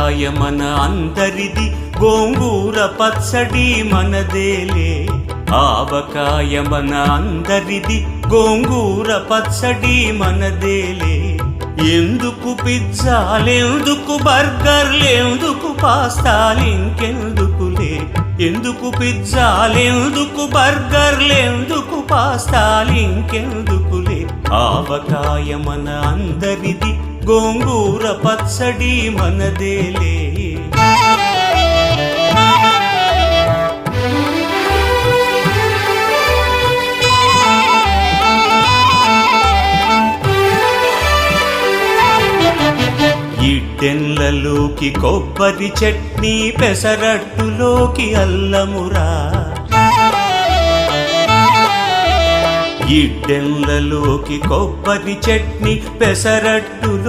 ఆవకాయ మన అందరిది, గోంగూర పచ్చడి మనదేలే. ఆవకాయ మన అందరిది, గోంగూర పచ్చడి మనదేలే. ఎందుకు పిజ్జాలెందుకు బర్గర్లెందుకు పాస్తాలింకెందుకులే. ఎందుకు పిజ్జాలెందుకు బర్గర్లెందుకు పాస్తాలింకెందుకులే. ఆవకాయ మన అందరిది, గోంగూర పచ్చడి మనదేలే. ఇడ్డెన్లలోకి కొబ్బరి చట్నీ, పెసరట్టులోకి అల్లమురా. ఇడ్డెన్లలోకి కొబ్బరి చట్నీ, పెసరట్టులో